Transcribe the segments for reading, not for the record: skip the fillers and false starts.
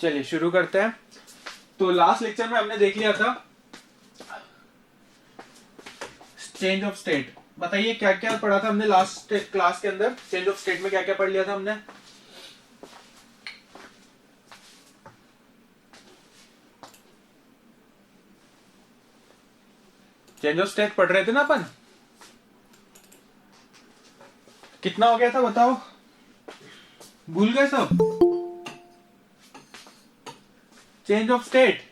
चलिए शुरू करते हैं। तो लास्ट लेक्चर में हमने देख लिया था चेंज ऑफ स्टेट। बताइए क्या क्या पढ़ा था हमने लास्ट क्लास के अंदर। चेंज ऑफ स्टेट में क्या क्या पढ़ लिया था हमने? चेंज ऑफ स्टेट पढ़ रहे थे ना अपन। कितना हो गया था बताओ, भूल गए सब? चेंज ऑफ स्टेट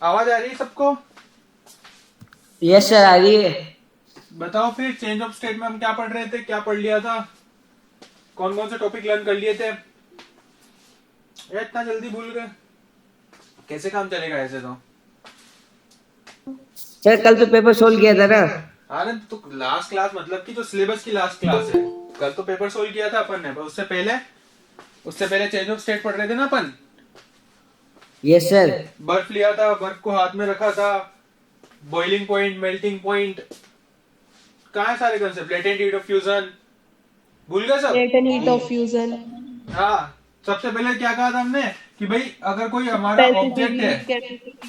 आवाज आ रही है सबको? यस सर, आ रही है। बताओ फिर चेंज ऑफ स्टेट में हम क्या पढ़ रहे थे, क्या पढ़ लिया था, कौन कौन से टॉपिक लर्न कर लिए थे? इतना जल्दी भूल गए, कैसे काम चलेगा ऐसे? तो सर कल तो पेपर सोल्व किया था ना। अरे तो लास्ट क्लास मतलब कि जो सिलेबस की लास्ट क्लास है, कल तो पेपर सोल्व किया था अपन ने, पर उससे पहले चेंज ऑफ स्टेट पढ़ रहे थे ना अपन। Yes sir. बर्फ लिया था, बर्फ को हाथ में रखा था, बॉइलिंग पॉइंट, मेल्टिंग पॉइंट, कहाँ है सारे concept? Latent heat of fusion, भूल गए सब? Latent heat of fusion. हाँ, सबसे पहले क्या कहा था हमने कि भाई अगर कोई हमारा ऑब्जेक्ट है,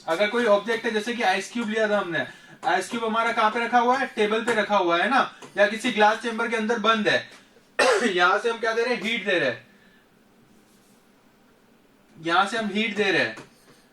अगर कोई ऑब्जेक्ट है, जैसे कि आइस क्यूब लिया था हमने। आइस क्यूब हमारा कहाँ पे रखा हुआ है? टेबल पे रखा हुआ है ना, या किसी ग्लास चेंबर के अंदर बंद है। यहां से हम क्या दे रहे हैं? हीट दे रहे हैं। यहां से हम हीट दे रहे हैं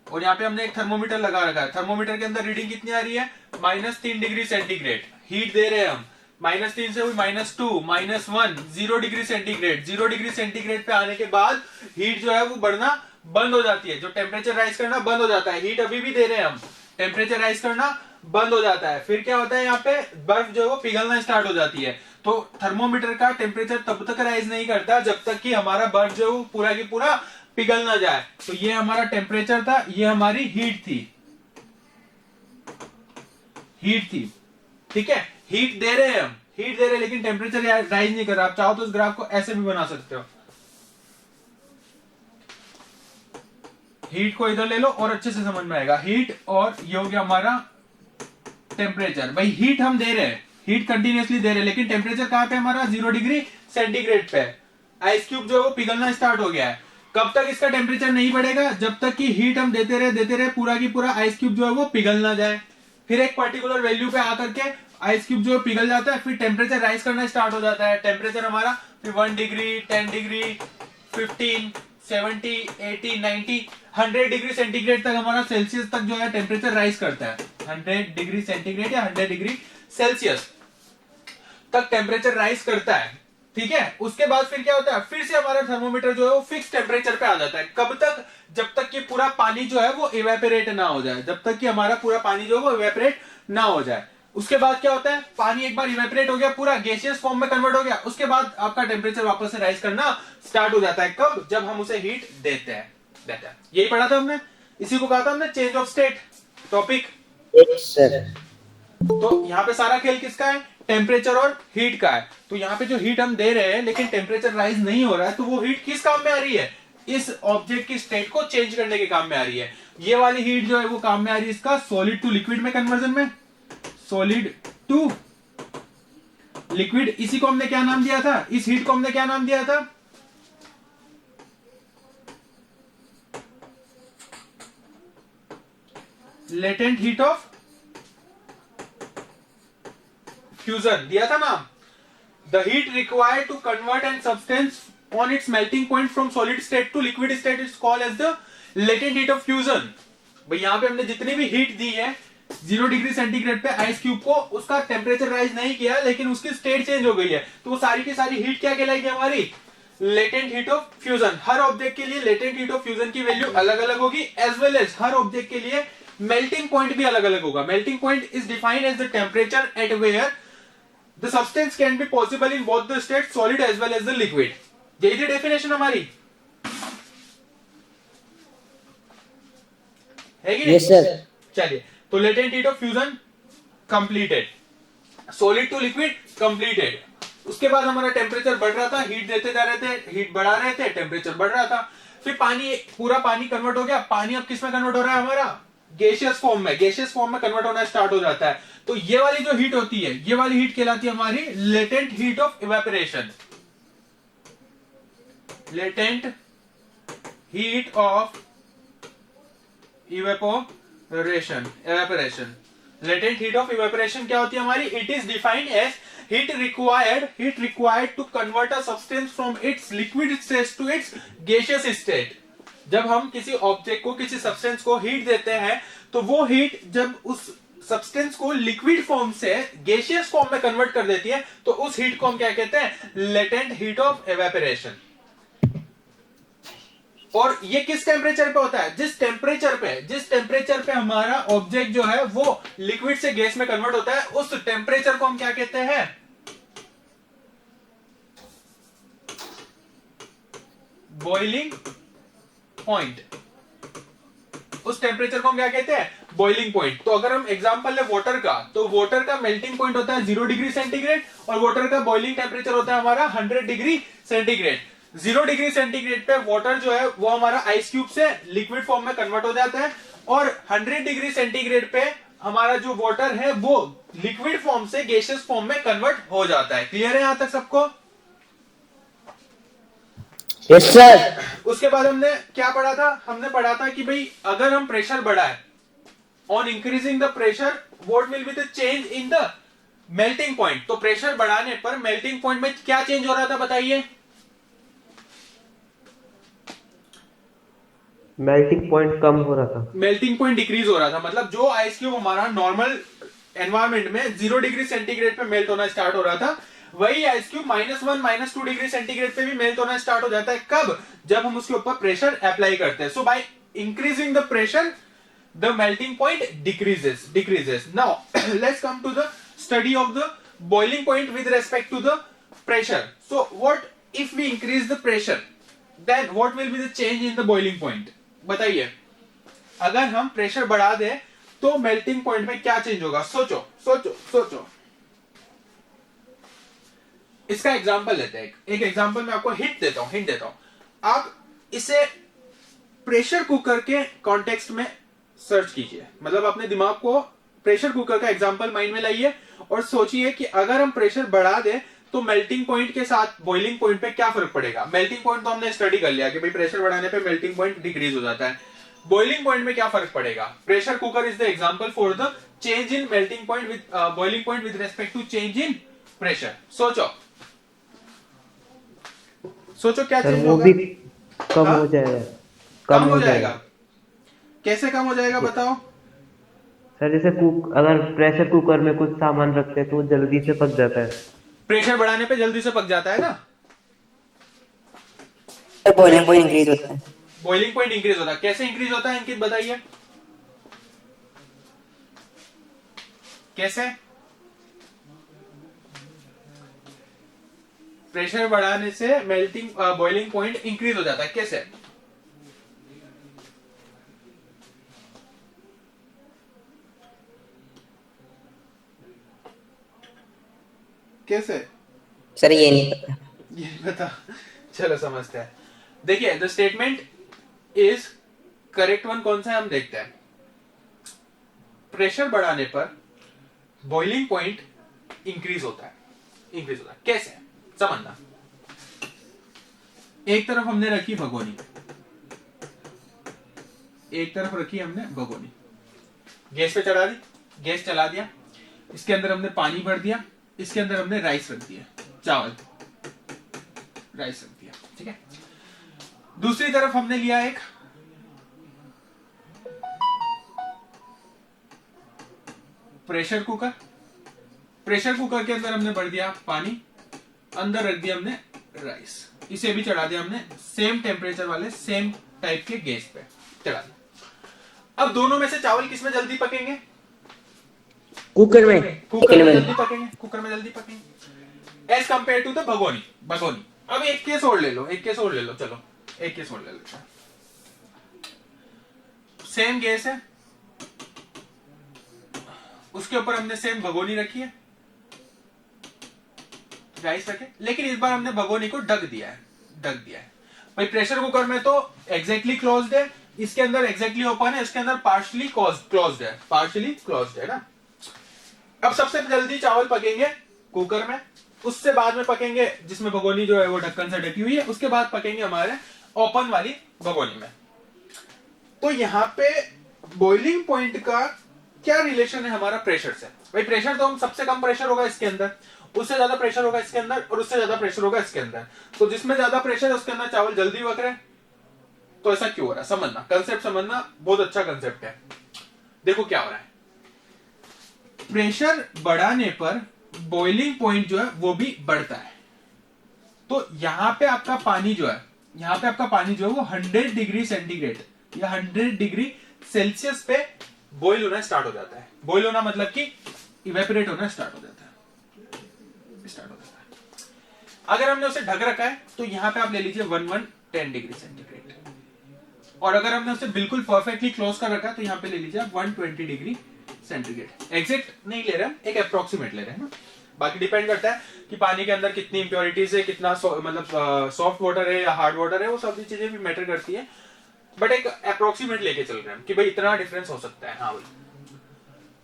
और यहाँ पे हमने एक थर्मोमीटर लगा रखा है। थर्मोमीटर के अंदर रीडिंग कितनी आ रही है? -3 डिग्री सेंटीग्रेड। हीट दे रहे हैं हम, -3 से हुई -2, -1, 0 डिग्री सेंटीग्रेड। 0 डिग्री सेंटीग्रेड पे आने के बाद हीट जो है वो बढ़ना बंद हो जाती है, जो टेम्परेचर राइज करना बंद हो जाता है। हीट अभी भी दे रहे हैं हम, टेम्परेचर राइज करना बंद हो जाता है। फिर क्या होता है? यहाँ पे बर्फ जो है वो पिघलना स्टार्ट हो जाती है। तो थर्मोमीटर का टेम्परेचर तब तक राइज नहीं करता जब तक कि हमारा बर्फ जो है वो पूरा की पूरा पिघल ना जाए। तो ये हमारा टेम्परेचर था, ये हमारी हीट थी। ठीक है, हीट दे रहे हैं हम, हीट दे रहे हैं, लेकिन टेम्परेचर राइज नहीं कर रहा। आप चाहो तो इस ग्राफ को ऐसे भी बना सकते हो। हीट को इधर ले लो और अच्छे से समझ में आएगा। हीट और ये हो गया हमारा टेम्परेचर। भाई हीट हम दे रहे हैं, हीट कंटिन्यूअसली दे रहे हैं, लेकिन टेम्परेचर कहां पे? हमारा 0 डिग्री सेंटीग्रेड पे। आइस क्यूब जो है वो पिघलना स्टार्ट हो गया है। कब तक इसका टेम्परेचर नहीं बढ़ेगा? जब तक कि हीट हम देते रहे पूरा की पूरा आइस क्यूब जो है वो पिघल ना जाए। फिर एक पर्टिकुलर वैल्यू पे आकर के आइस क्यूब जो पिघल जाता है, फिर टेम्परेचर राइज करना स्टार्ट हो जाता है। टेम्परेचर हमारा फिर 1 डिग्री, 10 डिग्री, 15, 70, 80, 90, 100 डिग्री सेंटीग्रेड तक हमारा सेल्सियस तक जो है टेम्परेचर राइज करता है। 100 डिग्री सेंटीग्रेड या 100 डिग्री सेल्सियस तक टेम्परेचर राइज करता है। ठीक है, उसके बाद फिर क्या होता है? फिर से हमारा थर्मोमीटर जो है वो फिक्स टेम्परेचर पे आ जाता है। कब तक? जब तक कि पूरा पानी जो है वो इवेपोरेट ना हो जाए, जब तक कि हमारा पूरा पानी जो है वो इवेपोरेट ना हो जाए। उसके बाद क्या होता है? पानी एक बार इवेपोरेट हो गया, पूरा गैसियस फॉर्म में कन्वर्ट हो गया, उसके बाद आपका टेम्परेचर वापस से राइज करना स्टार्ट हो जाता है। कब? जब हम उसे हीट देते हैं। यही पढ़ा था हमने, इसी को कहा था हमने चेंज ऑफ स्टेट टॉपिक। तो यहाँ पे सारा खेल किसका है? टेम्परेचर और हीट का है। तो यहाँ पे जो हीट हम दे रहे हैं लेकिन टेम्परेचर राइज नहीं हो रहा है, तो वो हीट किस काम में आ रही है? इस ऑब्जेक्ट की स्टेट को चेंज करने के काम में आ रही है। ये वाली हीट जो है वो काम में आ रही है इसका सॉलिड टू लिक्विड में कन्वर्जन में। सॉलिड टू लिक्विड, इसी को हमने क्या नाम दिया था? इस हीट को हमने क्या नाम दिया था? लेटेंट हीट ऑफ फ्यूजन दिया था नाम। The heat required to convert an substance on its melting point from solid state to liquid state is called as the latent heat of fusion. भाई यहां पे हमने जितनी भी हीट दी है 0 डिग्री सेंटीग्रेड पे आइस क्यूब को, उसका टेम्परेचर राइज नहीं किया लेकिन उसकी स्टेट चेंज हो गई है, तो वो सारी की सारी हीट क्या कहलाएगी? हमारी लेटेंट हीट ऑफ फ्यूजन। हर ऑब्जेक्ट के लिए लेटेंट हीट ऑफ फ्यूजन की वैल्यू अलग अलग होगी, एज वेल एज हर ऑब्जेक्ट के लिए मेल्टिंग पॉइंट भी अलग अलग होगा। Melting point is defined as the temperature at where the substance can be possible in both the states, solid as well as the liquid। यही थी डेफिनेशन हमारी, है कि नहीं? Yes sir. चलिए, तो latent heat of fusion completed, solid to liquid completed. उसके बाद हमारा टेम्परेचर बढ़ रहा था, हीट देते जा रहे थे, हीट बढ़ा रहे थे, टेम्परेचर बढ़ रहा था। फिर पानी, पूरा पानी कन्वर्ट हो गया। पानी अब किस में कन्वर्ट हो रहा है? हमारा गैसियस फॉर्म में, गैसियस फॉर्म में कन्वर्ट होना स्टार्ट हो जाता है। तो ये वाली जो हीट होती है, ये वाली हीट कहलाती है हमारी latent heat of evaporation. Latent heat of evaporation latent heat of evaporation क्या होती है हमारी? It is defined as heat required to convert a substance from its liquid state to its gaseous state. जब हम किसी ऑब्जेक्ट को, किसी substance को हीट देते हैं तो वो हीट जब उस सब्सटेंस को लिक्विड फॉर्म से गैसियस फॉर्म में कन्वर्ट कर देती है तो उस हीट को हम क्या कहते हैं? Latent heat of evaporation. और ये किस टेम्परेचर पे होता है? जिस टेम्परेचर पे हमारा ऑब्जेक्ट जो है वो लिक्विड से गैस में कन्वर्ट होता है, उस टेम्परेचर को हम क्या कहते हैं? Boiling point. उस टेम्परेचर को हम क्या कहते हैं? Boiling point. तो अगर हम एग्जांपल ले वाटर का, तो वाटर का मेल्टिंग पॉइंट होता है 0 डिग्री सेंटीग्रेड और वाटर का बॉइलिंग टेम्परेचर होता है हमारा 100 डिग्री सेंटीग्रेड। 0 डिग्री सेंटीग्रेड पे वाटर जो है वो हमारा आइस क्यूब से लिक्विड फॉर्म में कन्वर्ट हो जाता है और 100 डिग्री सेंटीग्रेड पे हमारा जो वाटर है वो लिक्विड फॉर्म से गैसियस फॉर्म में कन्वर्ट हो जाता है। क्लियर है यहां तक सबको? Yes sir. उसके बाद हमने क्या पढ़ा था? हमने पढ़ा था कि भाई अगर हम प्रेशर बढ़ाए, on increasing the pressure what will be the change in the melting point. तो प्रेशर बढ़ाने पर मेल्टिंग पॉइंट में क्या चेंज हो रहा था बताइए? मेल्टिंग पॉइंट कम हो रहा था। मेल्टिंग पॉइंट डिक्रीज हो रहा था। मतलब जो आइस क्यूब हमारा नॉर्मल एनवायरमेंट में 0 डिग्री सेंटीग्रेड पे मेल्ट होना स्टार्ट हो रहा था, वही आइस क्यूब -1 -2 डिग्री सेंटीग्रेड पे भी मेल्ट होना स्टार्ट हो जाता है। कब? जब हम उसके ऊपर प्रेशर अप्लाई करते हैं। So by increasing the pressure the melting point decreases. Now let's come to the study of the boiling point with respect to the pressure. So what if we increase the pressure, then what will be the change in the boiling point? बताइए, अगर हम pressure बढ़ा दें तो melting point में क्या change होगा? सोचो सोचो सोचो। इसका एग्जांपल लेते हैं। एक एग्जांपल मैं आपको हिंट देता हूं। आप इसे प्रेशर कुकर के कॉन्टेक्स्ट में सर्च कीजिए। मतलब अपने दिमाग को प्रेशर कुकर का एग्जांपल माइंड में लाइए और सोचिए कि अगर हम प्रेशर बढ़ा दें तो मेल्टिंग पॉइंट के साथ बॉइलिंग पॉइंट पे क्या फर्क पड़ेगा? मेल्टिंग पॉइंट तो हमने स्टडी कर लिया कि भाई प्रेशर बढ़ाने पे मेल्टिंग पॉइंट डिक्रीज हो जाता है। बॉइलिंग पॉइंट में क्या फर्क पड़ेगा? Pressure cooker is the example for the change in melting point with boiling point with respect to change in pressure. सोचो क्या सर चेंज वो होगा? भी कम हाँ? हो जाएगा। कम हो जाएगा। कैसे कम हो जाएगा बताओ? सर जैसे अगर प्रेशर कुकर में कुछ सामान रखते हैं तो वो जल्दी से पक जाता है। प्रेशर बढ़ाने पे जल्दी से पक जाता है ना। बॉइलिंग पॉइंट इंक्रीज होता है। बॉइलिंग पॉइंट इंक्रीज होता है। कैसे इंक्रीज होता है अंकित बताइए? कैसे? प्रेशर बढ़ाने से मेल्टिंग बॉइलिंग पॉइंट इंक्रीज हो जाता है। कैसे? कैसे? सर ये नहीं पता। ये बता। चलो समझते हैं। देखिए, the statement is correct one कौन सा है हम देखते हैं। प्रेशर बढ़ाने पर बॉइलिंग पॉइंट इंक्रीज होता है। कैसे? समझना। एक तरफ हमने रखी भगोनी, गैस पे चढ़ा दी, गैस चला दिया, इसके अंदर हमने पानी भर दिया, इसके अंदर हमने राइस रख दिया, राइस रख दिया। ठीक है। दूसरी तरफ हमने लिया एक प्रेशर कुकर के अंदर हमने भर दिया पानी, अंदर रख दिया हमने राइस, इसे भी चढ़ा दिया हमने सेम टेम्परेचर वाले सेम टाइप के गैस पे चढ़ा दिया। अब दोनों में से चावल किसमें जल्दी पकेंगे? कुकर में। कुकर में जल्दी पकेंगे एज कंपेयर टू द भगोनी। अब एक केस और ले लो, चलो एक केस और ले लो। सेम गैस है, उसके ऊपर हमने सेम भगोनी रखी है, राइस रखे, लेकिन इस बार हमने भगोनी को ढक दिया है। भाई प्रेशर कुकर में तो एग्जैक्टली क्लोज्ड है, इसके अंदर एग्जैक्टली ओपन है, इसके अंदर पार्शली क्लोज्ड है ना। अब सबसे जल्दी चावल पकेंगे कुकर में उससे बाद में पकेंगे जिसमें भगोनी जो है वो ढक्कन से ढकी हुई है, उसके बाद पकेंगे हमारे ओपन वाली भगोनी में। तो यहाँ पे बॉइलिंग पॉइंट का क्या रिलेशन है हमारा प्रेशर से? भाई प्रेशर तो हम सबसे कम प्रेशर होगा इसके अंदर, उससे ज्यादा प्रेशर होगा इसके अंदर, और उससे ज्यादा प्रेशर होगा इसके अंदर। तो जिसमें ज्यादा प्रेशर है उसके अंदर चावल जल्दी पक रहे हैं। तो ऐसा क्यों हो रहा है समझना, कंसेप्ट समझना, बहुत अच्छा कंसेप्ट है। देखो क्या हो रहा है, प्रेशर बढ़ाने पर बॉइलिंग पॉइंट जो है वो भी बढ़ता है। तो यहां पे आपका पानी जो है, यहां पे आपका पानी जो है वो 100 डिग्री सेंटीग्रेड या 100 डिग्री सेल्सियस पे बॉइल होना स्टार्ट हो जाता है। बॉइल होना मतलब कि इवेपोरेट होना स्टार्ट हो जाता है। अगर हमने उसे ढक रखा है तो यहां पे आप ले लीजिए 110 डिग्री सेंटीग्रेड, और अगर हमने उसे बिल्कुल परफेक्टली क्लोज कर रखा है तो यहां पे ले लीजिए आप 120 डिग्री सेंटीग्रेड। एग्जैक्ट नहीं ले रहे हैं, एक अप्रोक्सीमेट ले रहे हैं ना। बाकी डिपेंड करता है कि पानी के अंदर कितनी इंप्योरिटीज है, कितना मतलब सॉफ्ट वाटर है या हार्ड वाटर है, वो सब चीजें भी मैटर करती है। बट एक अप्रोक्सीमेट लेके चल रहे हैं कि भाई इतना डिफरेंस हो सकता है। हाँ भाई,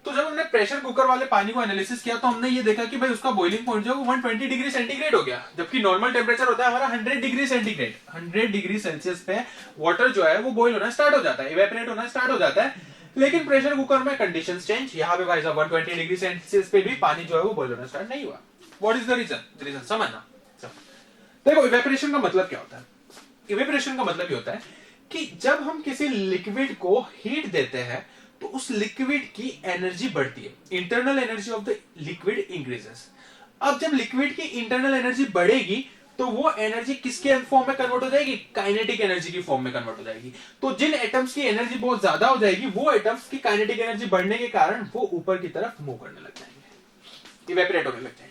तो जब हमने प्रेशर कुकर वाले पानी को एनालिसिस किया तो हमने ये देखा कि भाई उसका बॉइलिंग पॉइंट जो है वो 120 डिग्री सेंटीग्रेड हो गया, जबकि नॉर्मल टेम्परेचर होता है हमारा 100 डिग्री सेंटीग्रेड। 100 डिग्री सेल्सियस पे वाटर जो है वो बॉइल होना स्टार्ट हो जाता है, इवेपोरेट होना स्टार्ट हो जाता है। लेकिन प्रेशर कुकर में कंडीशंस चेंज, यहाँ पे भाई साहब 120 डिग्री सेल्सियस पे भी पानी जो है वो बॉइल होना स्टार्ट नहीं हुआ। व्हाट इज द रीजन समझना। देखो इवेपोरेशन का मतलब क्या होता है? इवेपोरेशन का मतलब ये होता है कि जब हम किसी लिक्विड को हीट देते हैं तो उस लिक्विड की एनर्जी बढ़ती है, internal energy of the liquid increases. अब जब लिक्विड की इंटरनल एनर्जी बढ़ेगी तो वो एनर्जी किसके फॉर्म में कन्वर्ट हो जाएगी? काइनेटिक एनर्जी की फॉर्म में कन्वर्ट हो जाएगी। तो जिन एटम्स की एनर्जी बहुत ज्यादा हो जाएगी वो एटम्स की काइनेटिक एनर्जी बढ़ने के कारण वो ऊपर की तरफ मूव करने लग जाएंगे, इवेपोरेट होने लग जाएंगे।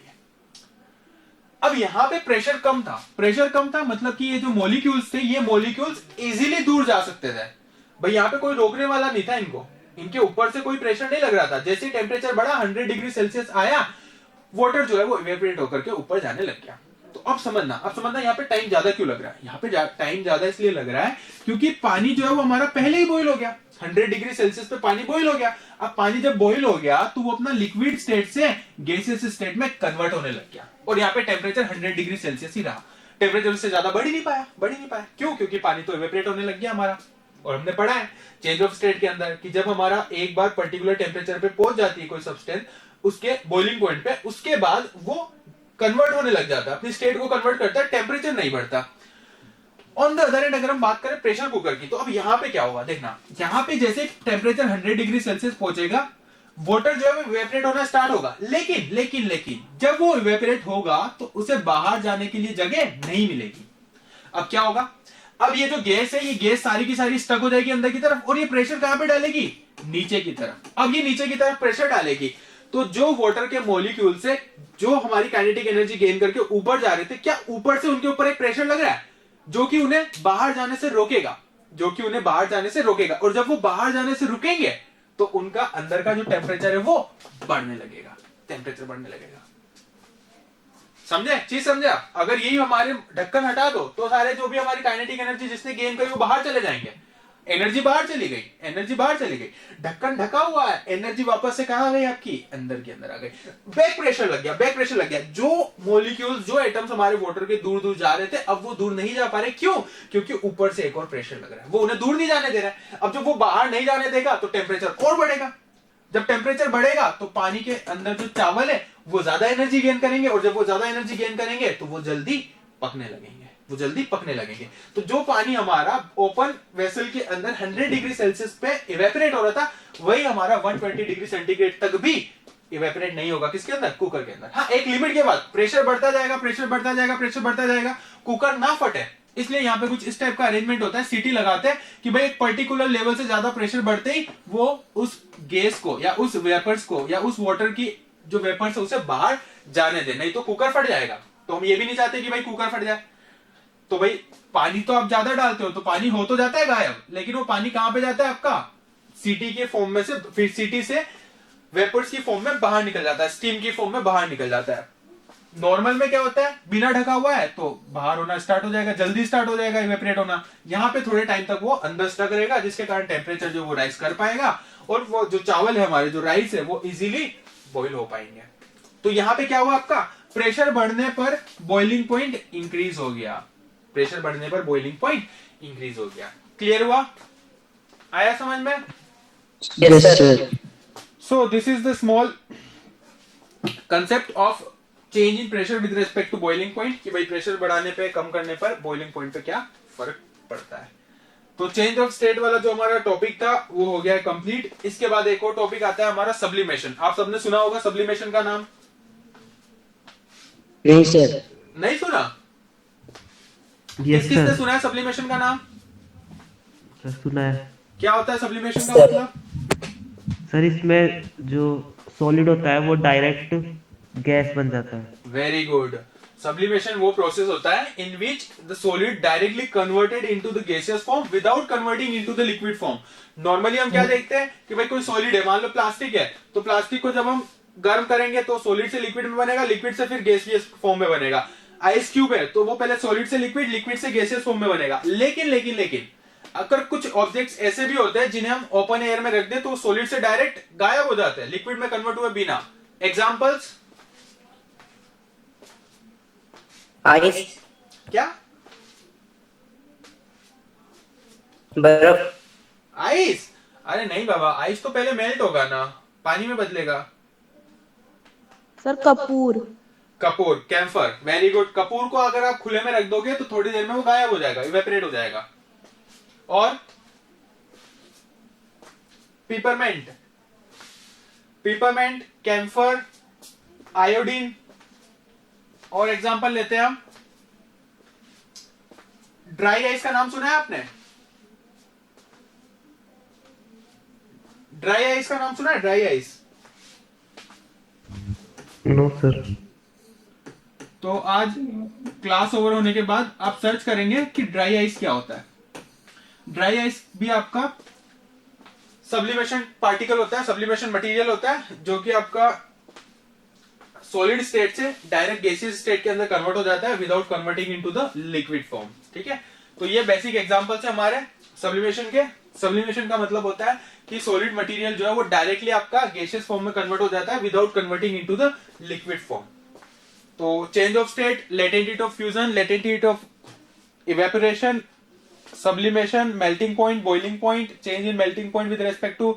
अब यहां पे प्रेशर कम था मतलब कि ये जो मॉलिक्यूल्स थे ये मॉलिक्यूल्स इजीली दूर जा सकते थे। भाई यहां पे कोई रोकने वाला नहीं था इनको, इनके ऊपर से कोई प्रेशर नहीं लग रहा था। जैसे टेम्परेचर बढ़ा 100 डिग्री सेल्सियस आया, वाटर जो है वो इवेपोरेट होकर के ऊपर जाने लग गया। तो अब समझना यहाँ पे टाइम ज्यादा क्यों लग रहा है? यहाँ पे टाइम ज्यादा इसलिए लग रहा है क्योंकि पानी जो है वो हमारा पहले ही बॉइल हो गया, 100 डिग्री सेल्सियस पे पानी बॉइल हो गया। अब पानी जब बॉइल हो गया तो वो अपना लिक्विड स्टेट से गैसियस स्टेट में कन्वर्ट होने लग गया, और यहाँ पे टेम्परेचर 100 डिग्री सेल्सियस ही रहा। टेम्परेचर उससे ज्यादा बढ़ ही नहीं पाया। क्यों? क्योंकि पानी तो इवेपोरेट होने लग गया हमारा। और हमने पढ़ा है चेंज ऑफ स्टेट के अंदर कि जब हमारा एक बार पर्टिकुलर टेम्परेचर पे पहुंच जाती है कोई सब्सटेंस उसके बॉइलिंग पॉइंट पे, उसके बाद वो कन्वर्ट होने लग जाता है, अपनी स्टेट को कन्वर्ट करता है, टेम्परेचर नहीं बढ़ता। ऑन द अदर एंड अगर हम बात करें प्रेशर कुकर की, तो अब यहाँ पे क्या होगा देखना, यहाँ पे जैसे टेम्परेचर 100 डिग्री सेल्सियस पहुंचेगा वाटर जो है वो इवेपोरेट होना स्टार्ट होगा। लेकिन जब वो इवेपोरेट होगा तो उसे बाहर जाने के लिए जगह नहीं मिलेगी। अब क्या होगा? अब ये जो गैस है ये गैस सारी की सारी स्टक हो जाएगी अंदर की तरफ, और ये प्रेशर कहां पे डालेगी? नीचे की तरफ। अब ये नीचे की तरफ प्रेशर डालेगी तो जो वाटर के मॉलिक्यूल से जो हमारी काइनेटिक एनर्जी गेन करके ऊपर जा रहे थे, क्या ऊपर से उनके ऊपर एक प्रेशर लग रहा है जो कि उन्हें बाहर जाने से रोकेगा। और जब वो बाहर जाने से रुकेंगे तो उनका अंदर का जो टेम्परेचर है वो बढ़ने लगेगा, टेम्परेचर बढ़ने लगेगा। समझे? चीज समझा? अगर यही हमारे ढक्कन हटा दो तो सारे जो भी हमारी काइनेटिक एनर्जी जिसने गेन करी वो बाहर चले जाएंगे, एनर्जी बाहर चली गई। ढक्कन ढका हुआ है, एनर्जी वापस से कहां आ गई? आपकी अंदर के अंदर आ गई। बैक प्रेशर लग गया। जो मॉलिक्यूल्स जो एटम्स हमारे वाटर के दूर दूर जा रहे थे अब वो दूर नहीं जा पा रहे। क्यों? क्योंकि ऊपर से एक और प्रेशर लग रहा है, वो उन्हें दूर नहीं जाने दे रहा है। अब जब वो बाहर नहीं जाने देगा तो टेम्परेचर और बढ़ेगा। जब टेम्परेचर बढ़ेगा तो पानी के अंदर जो चावल है वो ज्यादा एनर्जी गेन करेंगे, और जब वो ज्यादा एनर्जी गेन करेंगे तो वो जल्दी पकने लगेंगे। तो जो पानी हमारा ओपन वेसल के अंदर 100 डिग्री सेल्सियस पे इवेपोरेट हो रहा था वही हमारा 120 डिग्री सेंटीग्रेड तक भी इवेपोरेट नहीं होगा। किसके अंदर? कुकर के अंदर। हाँ, एक लिमिट के बाद प्रेशर बढ़ता जाएगा, कुकर ना फटे। इसलिए यहाँ पे कुछ इस टाइप का अरेंजमेंट होता है, सीटी लगाते हैं कि भाई एक पर्टिकुलर लेवल से ज्यादा प्रेशर बढ़ते ही वो उस गैस को या उस वेपर्स को या उस वाटर की जो वेपर्स है उसे बाहर जाने दे, नहीं तो कुकर फट जाएगा। तो हम ये भी नहीं चाहते कि भाई कुकर फट जाए। तो भाई पानी तो आप ज्यादा डालते हो तो पानी हो तो जाता है गायब, लेकिन वो पानी कहां पे जाता है आपका? सीटी के फॉर्म में से, फिर सीटी से वेपर्स की फॉर्म में बाहर निकल जाता है, स्टीम की फॉर्म में बाहर निकल जाता है। नॉर्मल में क्या होता है? बिना ढका हुआ है तो बाहर होना स्टार्ट हो जाएगा, जल्दी स्टार्ट हो जाएगा इवेपोरेट होना। यहाँ पे थोड़े टाइम तक वो अंदर स्टक रहेगा जिसके कारण टेम्परेचर जो वो राइज कर पाएगा, और वो जो चावल है हमारे जो राइस है वो इजीली बॉईल हो पाएंगे। तो यहाँ पे क्या हुआ आपका? प्रेशर बढ़ने पर बॉइलिंग पॉइंट इंक्रीज हो गया, प्रेशर बढ़ने पर बॉइलिंग पॉइंट इंक्रीज हो गया। क्लियर हुआ? आया समझ में? Yes, sir. So this is the small concept of change in pressure with respect to boiling point, कि भाई प्रेशर बढ़ाने पे कम करने पर बॉइलिंग पॉइंट पे क्या फर्क पड़ता है। तो चेंज ऑफ स्टेट वाला जो हमारा टॉपिक था वो हो गया कंप्लीट। इसके बाद एक और टॉपिक आता है हमारा सब्लिमेशन। आप सबने सुना होगा सब्लिमेशन का नाम? नहीं सर। नहीं सुना? यस किसने सर। सुना है सब्लिमेशन का नाम? सर सुना है। क्या होता है सब्लिमेशन का सर। मतलब? सर इसमें जो सॉलिड होता है वो डायरेक्ट गैस बन जाता है। Very good. सब्लिमेशन वो प्रोसेस होता है in which the solid directly converted into the gaseous form without converting into the liquid form. Normally हम क्या देखते हैं कि भाई कोई सॉलिड है, मान लो प्लास्टिक है, तो प्लास्टिक को जब हम गर्म करेंगे तो सॉलिड से लिक्विड में बनेगा, लिक्विड से फिर गैसियस फॉर्म में बनेगा। आइस क्यूब है तो वो पहले सॉलिड से लिक्विड, लिक्विड से गैसियस फॉर्म में बनेगा। लेकिन लेकिन लेकिन अगर कुछ ऑब्जेक्ट्स ऐसे भी होते हैं जिन्हें हम ओपन एयर में रख दें तो सॉलिड से डायरेक्ट गायब हो जाते हैं, लिक्विड में कन्वर्ट हुए बिना। एग्जांपल्स आइस, क्या? बर्फ, आइस? अरे नहीं बाबा, आइस तो पहले मेल्ट होगा ना, पानी में बदलेगा। सर कपूर। कपूर, कैम्फर, वेरी गुड। कपूर को अगर आप खुले में रख दोगे तो थोड़ी देर में वो गायब हो जाएगा, इवेपोरेट हो जाएगा। और पिपरमेंट, पिपरमेंट, कैम्फर, आयोडीन। और एग्जांपल लेते हैं हम, ड्राई आइस का नाम सुना है आपने? ड्राई आइस का नाम सुना है? Dry ice. No sir. तो आज क्लास ओवर होने के बाद आप सर्च करेंगे कि ड्राई आइस क्या होता है। ड्राई आइस भी आपका सब्लिमेशन पार्टिकल होता है, सब्लिमेशन मटेरियल होता है, जो कि आपका सॉलिड स्टेट से डायरेक्ट गैसियस स्टेट के अंदर कन्वर्ट हो जाता है without converting into the liquid form. ठीक है, तो ये बेसिक एग्जांपल्स है हमारे सब्लिमेशन के। सब्लिमेशन का मतलब होता है कि सॉलिड मटेरियल जो है वो डायरेक्टली आपका गैसियस फॉर्म में कन्वर्ट हो जाता है without converting into the liquid form. तो change of state, latent heat of fusion, latent heat of evaporation, sublimation, melting point, boiling point, change in melting point with respect to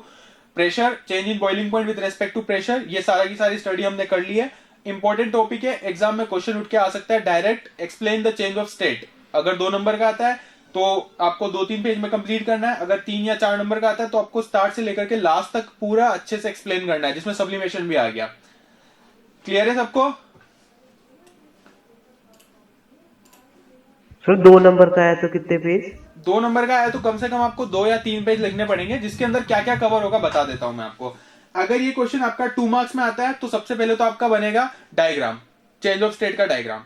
pressure, change in boiling point with respect to pressure, ये सारा की सारी study हमने कर ली है। Important topic है, exam में question उठ के आ सकता है direct, explain the change of state. अगर 2 नंबर का आता है तो आपको 2-3 पेज में कंप्लीट करना है, अगर 3 या 4 नंबर का आता है तो आपको स्टार्ट से लेकर के लास्ट तक पूरा अच्छे से एक्सप्लेन करना है, जिसमें सब्लिमेशन भी आ गया। क्लियर है सबको? सर 2 नंबर का है तो कितने पेज? 2 नंबर का है तो कम से कम आपको 2 या 3 पेज लिखने पड़ेंगे, जिसके अंदर क्या क्या कवर होगा बता देता हूं मैं आपको। अगर ये क्वेश्चन आपका 2 मार्क्स में आता है तो सबसे पहले तो आपका बनेगा डायग्राम, चेंज ऑफ स्टेट का डायग्राम।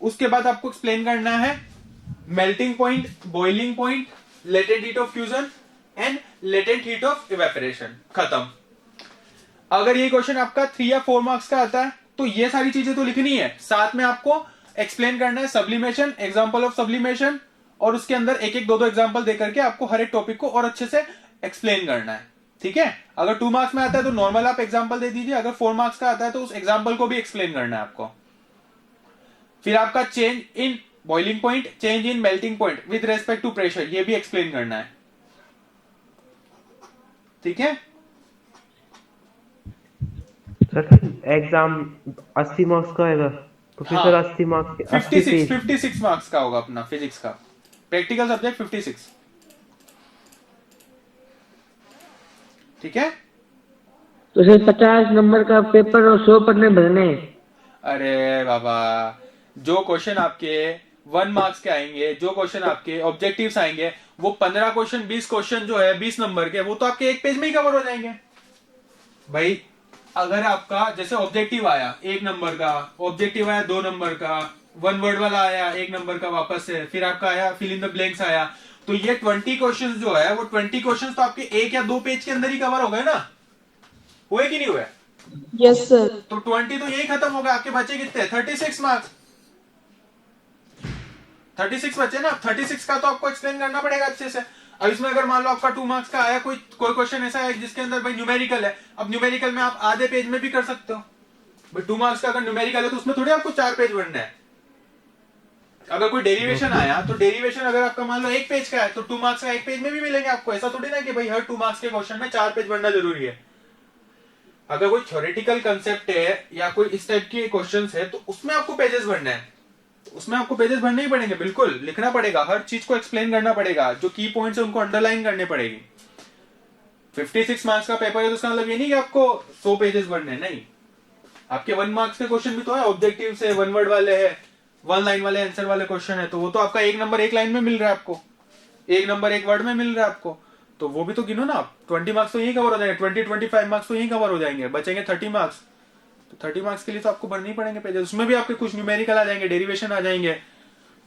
उसके बाद आपको एक्सप्लेन करना है melting point, boiling point, latent heat of fusion and latent heat of evaporation. खत्म। अगर ये क्वेश्चन आपका 3 या 4 मार्क्स का आता है तो ये सारी चीजें तो लिखनी है, साथ में आपको एक्सप्लेन करना है सब्लिमेशन, एग्जांपल ऑफ सब्लिमेशन, और उसके अंदर एक एक 2-2 एग्जांपल देकर के आपको हर एक टॉपिक को और अच्छे से एक्सप्लेन करना है। ठीक है, अगर 2 मार्क्स में आता है तो नॉर्मल आप एग्जांपल दे दीजिए, अगर 4 मार्क्स का आता है तो उस एग्जांपल को भी एक्सप्लेन करना है आपको। फिर आपका change in boiling point, change in melting point with respect to pressure, ये भी एक्सप्लेन करना है। ठीक है सर एग्जाम 80 मार्क्स का आएगा तो फिर हाँ। सर 80 मार्क्स के 80 पेज। 56 मार्क्स का होगा अपना फिजिक्स का प्रैक्टिकल सब्जेक्ट 56। ठीक है, तो सर 50 नंबर का पेपर और 100 पन्ने भरने हैं। अरे बाबा, जो क्वेश्चन आपके 1 मार्क्स के आएंगे, जो क्वेश्चन आपके ऑब्जेक्टिव्स आएंगे, वो 15 क्वेश्चन 20 क्वेश्चन जो है 20 नंबर के, वो तो आपके एक पेज में ही कवर हो जाएंगे भाई। अगर आपका जैसे ऑब्जेक्टिव आया 1 नंबर का, ऑब्जेक्टिव आया 2 नंबर का, 1 वर्ड वाला आया 1 नंबर का वापस से, फिर आपका आया फिल इन द ब्लैंक्स आया, तो ये 20 क्वेश्चंस जो है वो 20 क्वेश्चंस तो आपके 1 या 2 पेज के अंदर ही कवर हो गए ना, हुए कि नहीं हुए? Yes sir. तो 20 तो यही खत्म होगा, आपके बचे कितने? 36 मार्क्स, 36 बचे ना। 36 का तो आपको एक्सप्लेन करना पड़ेगा अच्छे से। अब इसमें अगर मान लो आपका 2 मार्क्स का आया कोई क्वेश्चन ऐसा है जिसके अंदर भाई न्यूमेरिकल है, अब न्यूमेरिकल में आप आधे पेज में भी कर सकते हो, भाई 2 मार्क्स का अगर न्यूमेरिकल है तो उसमें थोड़ी आपको 4 पेज भरना है। अगर कोई डेरिवेशन आया तो डेरिवेशन अगर आपका मान लो 1 पेज का है तो 2 मार्क्स का 1 पेज में भी मिलेंगे आपको। ऐसा थोड़ी ना कि भाई हर 2 मार्क्स के क्वेश्चन में 4 पेज भरना जरूरी है। अगर कोई थ्योरेटिकल कंसेप्ट है या कोई इस टाइप के क्वेश्चंस है तो उसमें आपको पेजेस भरना है, उसमें आपको पेजेस भरने ही पड़ेंगे, बिल्कुल लिखना पड़ेगा, हर चीज को एक्सप्लेन करना पड़ेगा, जो की पॉइंट्स है उनको अंडरलाइन करने पड़ेगी। 56 मार्क्स का पेपर है तो उसका मतलब ये नहीं कि आपको 100 पेजेस भरने हैं, नहीं। आपके 1 मार्क्स के क्वेश्चन भी तो है, ऑब्जेक्टिव से 1 वर्ड वाले है, 1 लाइन वाले आंसर वाले क्वेश्चन है, तो वो तो आपका 1 नंबर 1 लाइन में मिल रहा है आपको, 1 नंबर 1 वर्ड में मिल रहा है आपको, तो वो भी तो गिनो ना आप। 20 मार्क्स तो यही कवर हो जाएंगे, 25 मार्क्स तो यही कवर हो जाएंगे, बचेंगे 30 मार्क्स। तो 30 मार्क्स के लिए तो आपको भरने ही पड़ेंगे पेजेस। उसमें भी आपके कुछ न्यूमेरिकल आ जाएंगे, डेरिवेशन आ जाएंगे,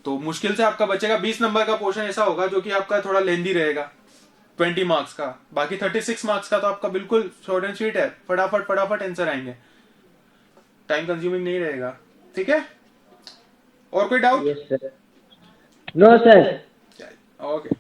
तो मुश्किल से आपका बचेगा 20 नंबर का पोर्शन ऐसा होगा जो कि आपका थोड़ा लेंदी रहेगा 20 मार्क्स का। बाकी 36 मार्क्स का तो आपका बिल्कुल शॉर्ट एंड स्वीट है, फटाफट फटाफट आंसर आएंगे, टाइम कंज्यूमिंग नहीं रहेगा। ठीक है, और कोई doubt? Yes sir. No sir. Okay.